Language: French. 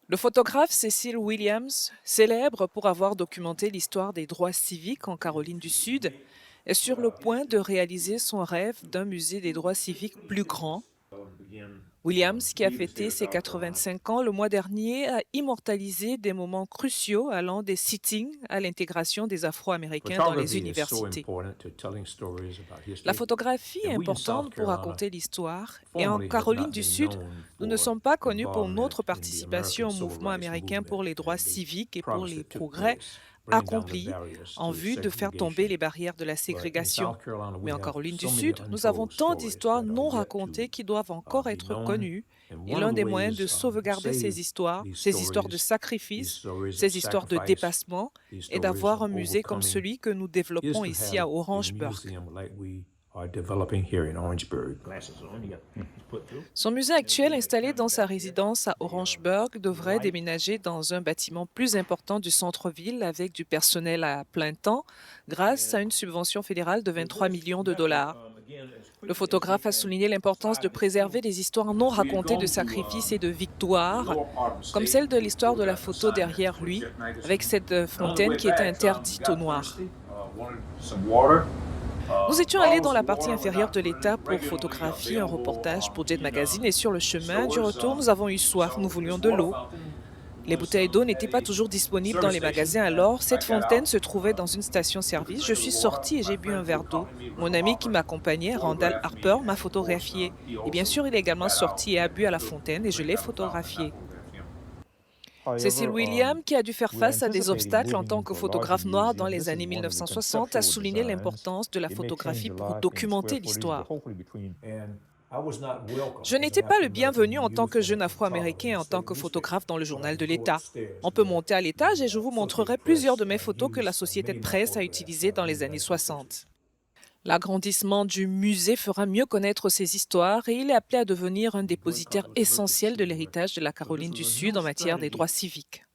Le photographe Cecil Williams, célèbre pour avoir documenté l'histoire des droits civiques en Caroline du Sud, est sur le point de réaliser son rêve d'un musée des droits civiques plus grand. Williams, qui a fêté ses 85 ans le mois dernier, a immortalisé des moments cruciaux allant des sittings à l'intégration des Afro-Américains dans les Photography is so universités. important to telling stories about La history, photographie est and we in South importante pour Carolina raconter l'histoire, et en formerly have Caroline not du been Sud, known nous ne for sommes pas connus pour involvement notre in the American participation au civil mouvement rights américain movement pour les droits and the civiques et pour progress les that took progrès place, bringing down the accomplis barriers en to vue de faire tomber segregation. les barrières de la But in ségrégation. South Carolina, Mais we en have Caroline du so many Sud, nous avons untold tant stories d'histoires that are non yet to racontées qui doivent encore be être known. connues. And Et one of l'un the des moyens ways de to sauvegarder save these ces histoires de these sacrifice, stories of ces histoires de sacrifice, dépassement, these est stories d'avoir of un musée comme overcoming, celui que nous is développons to ici à have a Orangeburg. museum like we are developing here in Orangeburg. Son musée actuel, installé dans sa résidence à Orangeburg, devrait déménager dans un bâtiment plus important du centre-ville avec du personnel à plein temps grâce à une subvention fédérale de 23 millions de dollars. Le photographe a souligné l'importance de préserver les histoires non racontées de sacrifices et de victoires, comme celle de l'histoire de la photo derrière lui, avec cette fontaine qui était interdite aux Noirs. Nous étions allés dans la partie inférieure de l'État pour photographier un reportage pour Jet Magazine et sur le chemin du retour, nous avons eu soif, nous voulions de l'eau. Les bouteilles d'eau n'étaient pas toujours disponibles dans les magasins, alors cette fontaine se trouvait dans une station-service. Je suis sortie et j'ai bu un verre d'eau. Mon ami qui m'accompagnait, Randall Harper, m'a photographié. Et bien sûr, il est également sorti et a bu à la fontaine et je l'ai photographié. Cecil However, Williams, qui a dû faire we're face à des anticipating obstacles en moving tant que into a larger photographe noir dans museum. les This is années one of the 1960, a conceptual souligné designs. l'importance de la It may photographie change a pour lot in documenter square footage, but l'histoire. hopefully between Je n'étais pas le bienvenu en tant que jeune Afro-Américain et en tant que photographe dans le journal de l'État. On peut monter à l'étage et je vous montrerai plusieurs de mes photos que la société de presse a utilisées dans les années 60. L'agrandissement du musée fera mieux connaître ces histoires et il est appelé à devenir un dépositaire essentiel de l'héritage de la Caroline du Sud en matière des droits civiques.